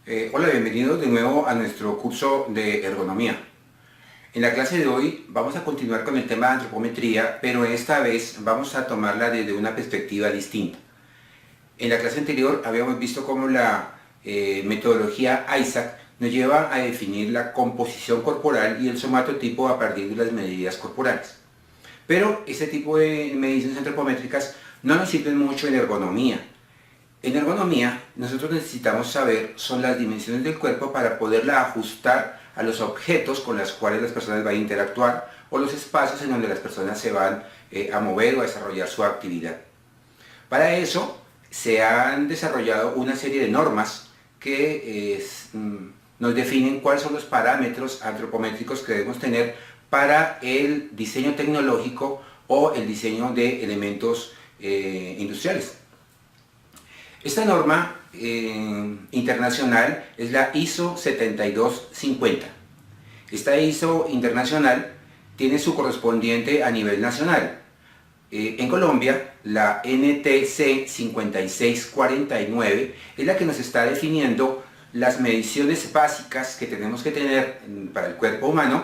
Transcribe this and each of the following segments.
Hola, bienvenidos de nuevo a nuestro curso de ergonomía. En la clase de hoy vamos a continuar con el tema de antropometría, pero esta vez vamos a tomarla desde una perspectiva distinta. En la clase anterior habíamos visto cómo la metodología Isaac nos lleva a definir la composición corporal y el somatotipo a partir de las medidas corporales. Pero este tipo de mediciones antropométricas no nos sirven mucho en ergonomía. En ergonomía, nosotros necesitamos saber son las dimensiones del cuerpo para poderla ajustar a los objetos con los cuales las personas van a interactuar o los espacios en donde las personas se van a mover o a desarrollar su actividad. Para eso se han desarrollado una serie de normas que nos definen cuáles son los parámetros antropométricos que debemos tener para el diseño tecnológico o el diseño de elementos industriales. Esta norma internacional es la ISO 7250. Esta ISO internacional tiene su correspondiente a nivel nacional. En Colombia, la NTC 5649 es la que nos está definiendo las mediciones básicas que tenemos que tener para el cuerpo humano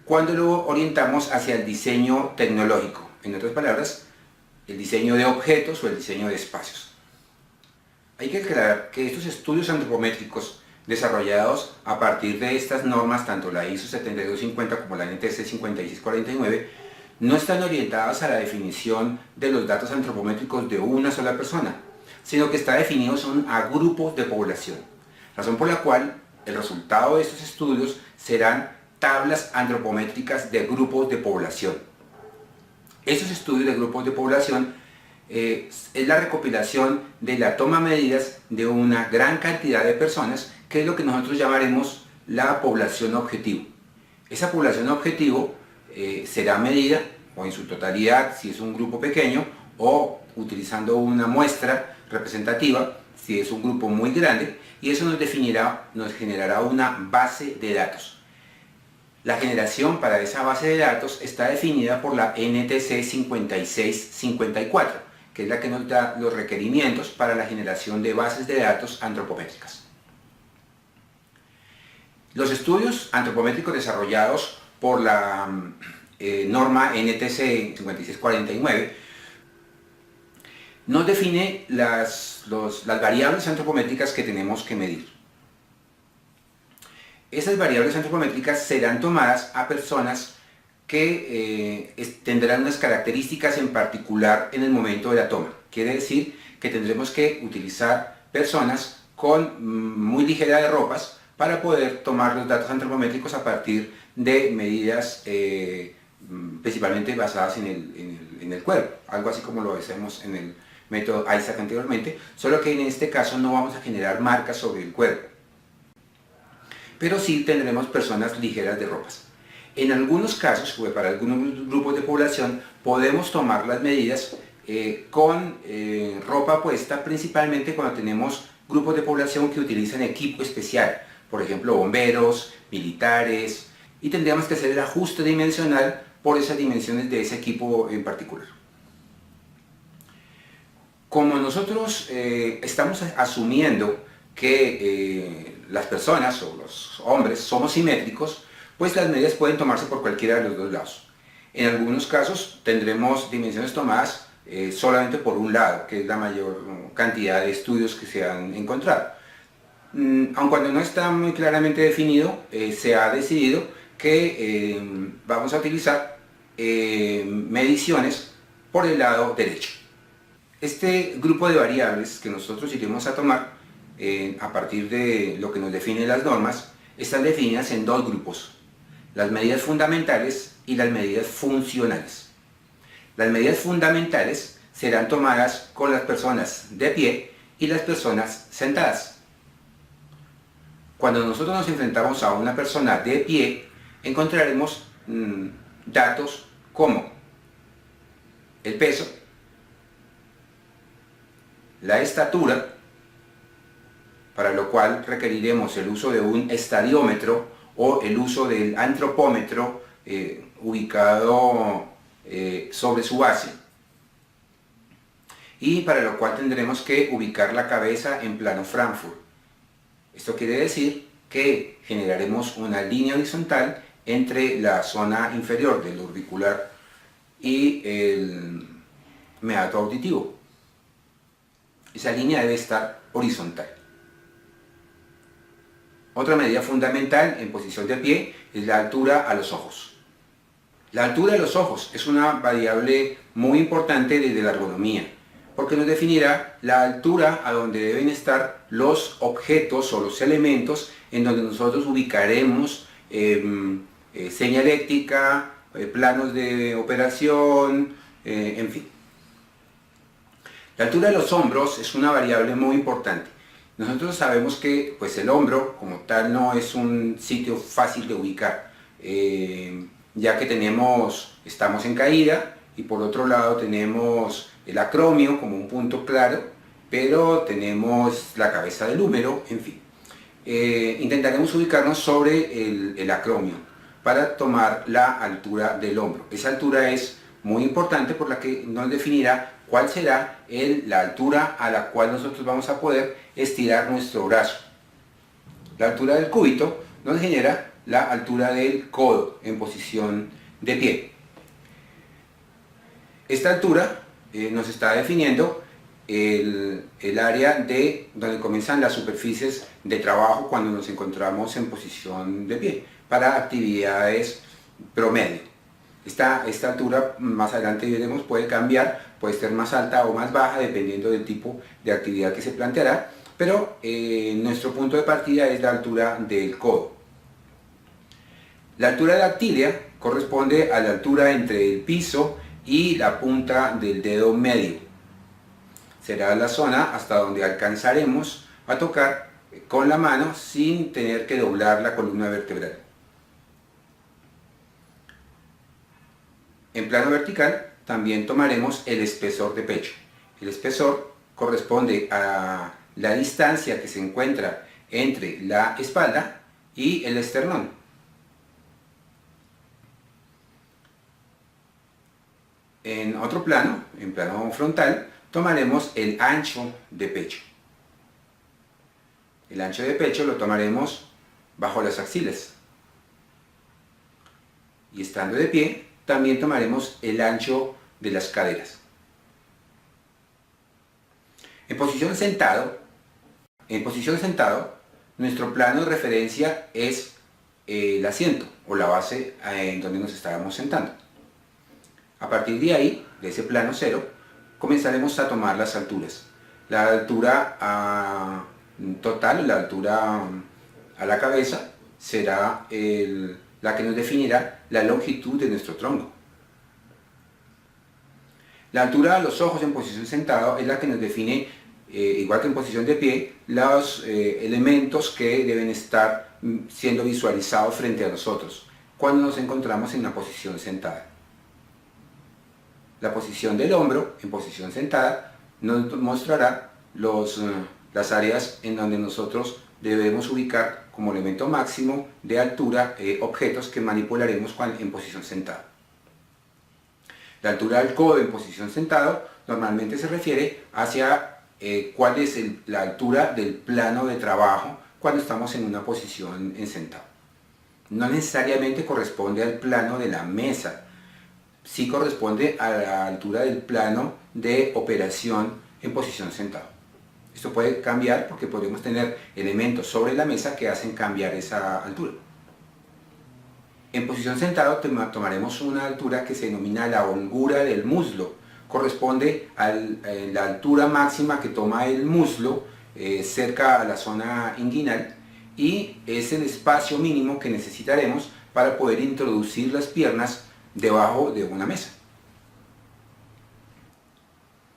cuando lo orientamos hacia el diseño tecnológico. En otras palabras, el diseño de objetos o el diseño de espacios. Hay que aclarar que estos estudios antropométricos desarrollados a partir de estas normas, tanto la ISO 7250 como la NTC 5649, no están orientados a la definición de los datos antropométricos de una sola persona, sino que está definido son a grupos de población, razón por la cual el resultado de estos estudios serán tablas antropométricas de grupos de población. Estos estudios de grupos de población es la recopilación de la toma de medidas de una gran cantidad de personas, que es lo que nosotros llamaremos la población objetivo. Esa población objetivo será medida o en su totalidad si es un grupo pequeño, o utilizando una muestra representativa si es un grupo muy grande, y eso nos generará una base de datos. La generación para esa base de datos está definida por la NTC 5654, que es la que nos da los requerimientos para la generación de bases de datos antropométricas. Los estudios antropométricos desarrollados por la norma NTC 5649 nos define las variables antropométricas que tenemos que medir. Esas variables antropométricas serán tomadas a personas que tendrán unas características en particular en el momento de la toma. Quiere decir que tendremos que utilizar personas con muy ligera de ropas para poder tomar los datos antropométricos a partir de medidas principalmente basadas en el cuerpo, algo así como lo hacemos en el método Isaac anteriormente, solo que en este caso no vamos a generar marcas sobre el cuerpo, pero sí tendremos personas ligeras de ropas. En algunos casos, para algunos grupos de población, podemos tomar las medidas con ropa puesta, principalmente cuando tenemos grupos de población que utilizan equipo especial, por ejemplo bomberos, militares, y tendríamos que hacer el ajuste dimensional por esas dimensiones de ese equipo en particular. Como nosotros estamos asumiendo que las personas o los hombres somos simétricos, pues las medidas pueden tomarse por cualquiera de los dos lados. En algunos casos tendremos dimensiones tomadas solamente por un lado, que es la mayor cantidad de estudios que se han encontrado. Aun cuando no está muy claramente definido, se ha decidido que vamos a utilizar mediciones por el lado derecho. Este grupo de variables que nosotros iremos a tomar a partir de lo que nos definen las normas, están definidas en dos grupos: las medidas fundamentales y las medidas funcionales. Las medidas fundamentales serán tomadas con las personas de pie y las personas sentadas. Cuando nosotros nos enfrentamos a una persona de pie, encontraremos datos como el peso, la estatura, para lo cual requeriremos el uso de un estadiómetro o el uso del antropómetro ubicado sobre su base, y para lo cual tendremos que ubicar la cabeza en plano Frankfurt. Esto quiere decir que generaremos una línea horizontal entre la zona inferior del orbicular y el meato auditivo. Esa línea debe estar horizontal. Otra medida fundamental en posición de pie es la altura a los ojos. La altura de los ojos es una variable muy importante desde la ergonomía, porque nos definirá la altura a donde deben estar los objetos o los elementos en donde nosotros ubicaremos señaléctica, planos de operación, en fin. La altura de los hombros es una variable muy importante. Nosotros sabemos que pues, el hombro como tal no es un sitio fácil de ubicar, ya que estamos en caída y por otro lado tenemos el acromio como un punto claro, pero tenemos la cabeza del húmero, en fin. Intentaremos ubicarnos sobre el acromio para tomar la altura del hombro. Esa altura es muy importante por la que nos definirá cuál será la altura a la cual nosotros vamos a poder estirar nuestro brazo. La altura del cúbito nos genera la altura del codo en posición de pie. Esta altura nos está definiendo el área de donde comienzan las superficies de trabajo cuando nos encontramos en posición de pie para actividades promedio. Esta altura más adelante veremos puede cambiar, puede ser más alta o más baja dependiendo del tipo de actividad que se planteará, pero nuestro punto de partida es la altura del codo. La altura dactilia corresponde a la altura entre el piso y la punta del dedo medio. Será la zona hasta donde alcanzaremos a tocar con la mano sin tener que doblar la columna vertebral. En plano vertical también tomaremos el espesor de pecho. El espesor corresponde a la distancia que se encuentra entre la espalda y el esternón. En otro plano, en plano frontal, tomaremos el ancho de pecho. El ancho de pecho lo tomaremos bajo las axilas. Y estando de pie, también tomaremos el ancho de las caderas. En posición sentado, nuestro plano de referencia es el asiento o la base en donde nos estábamos sentando. A partir de ahí, de ese plano cero, comenzaremos a tomar las alturas. La altura total, la altura a la cabeza, será la que nos definirá la longitud de nuestro tronco. La altura de los ojos en posición sentado es la que nos define, igual que en posición de pie, los elementos que deben estar siendo visualizados frente a nosotros cuando nos encontramos en una posición sentada. La posición del hombro en posición sentada nos mostrará las áreas en donde nosotros debemos ubicar como elemento máximo de altura objetos que manipularemos en posición sentada. La altura del codo en posición sentado normalmente se refiere hacia cuál es la altura del plano de trabajo cuando estamos en una posición en sentado. No necesariamente corresponde al plano de la mesa, sí corresponde a la altura del plano de operación en posición sentado. Esto puede cambiar porque podemos tener elementos sobre la mesa que hacen cambiar esa altura. En posición sentado tomaremos una altura que se denomina la hongura del muslo. Corresponde a la altura máxima que toma el muslo cerca a la zona inguinal y es el espacio mínimo que necesitaremos para poder introducir las piernas debajo de una mesa.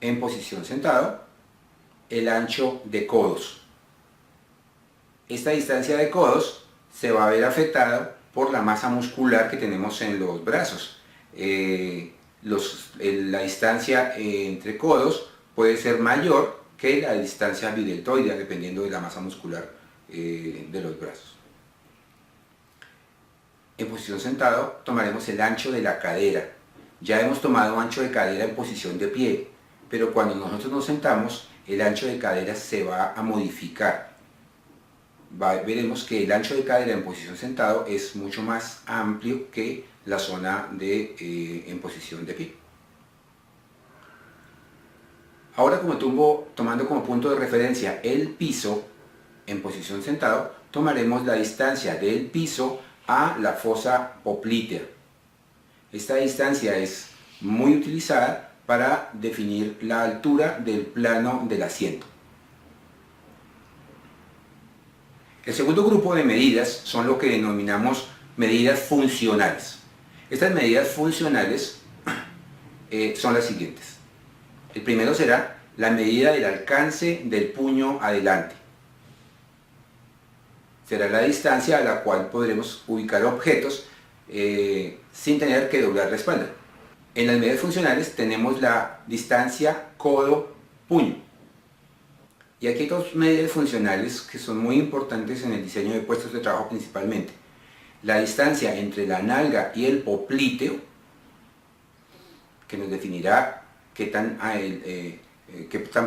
En posición sentado, el ancho de codos. Esta distancia de codos se va a ver afectada por la masa muscular que tenemos en los brazos. La distancia entre codos puede ser mayor que la distancia bideltoidea dependiendo de la masa muscular de los brazos. En posición sentado tomaremos el ancho de la cadera. Ya hemos tomado ancho de cadera en posición de pie, pero cuando nosotros nos sentamos el ancho de cadera se va a modificar. veremos que el ancho de cadera en posición sentado es mucho más amplio que la zona en posición de pie. Ahora, como tomando como punto de referencia el piso en posición sentado, tomaremos la distancia del piso a la fosa poplitea. Esta distancia es muy utilizada para definir la altura del plano del asiento. El segundo grupo de medidas son lo que denominamos medidas funcionales. Estas medidas funcionales son las siguientes. El primero será la medida del alcance del puño adelante. Será la distancia a la cual podremos ubicar objetos sin tener que doblar la espalda. En las medidas funcionales tenemos la distancia codo-puño. Y aquí hay dos medidas funcionales que son muy importantes en el diseño de puestos de trabajo principalmente. La distancia entre la nalga y el popliteo, que nos definirá qué tan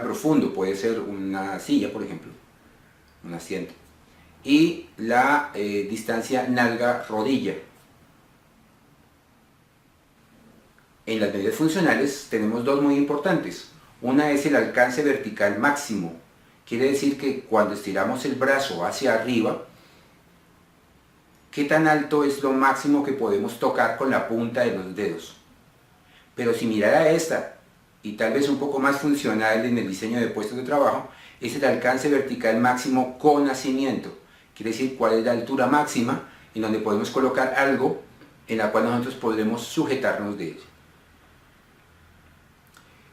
profundo puede ser una silla, por ejemplo, un asiento. Y la distancia nalga-rodilla. En las medidas funcionales tenemos dos muy importantes. Una es el alcance vertical máximo. Quiere decir que cuando estiramos el brazo hacia arriba, ¿qué tan alto es lo máximo que podemos tocar con la punta de los dedos? Pero si mirara esta, y tal vez un poco más funcional en el diseño de puestos de trabajo, es el alcance vertical máximo con nacimiento. Quiere decir cuál es la altura máxima en donde podemos colocar algo en la cual nosotros podremos sujetarnos de ella.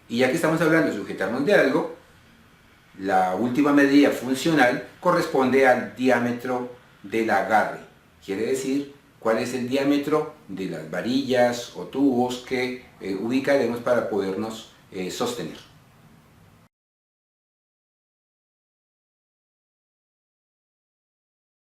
Y ya que estamos hablando de sujetarnos de algo, la última medida funcional corresponde al diámetro del agarre. Quiere decir cuál es el diámetro de las varillas o tubos que ubicaremos para podernos sostener.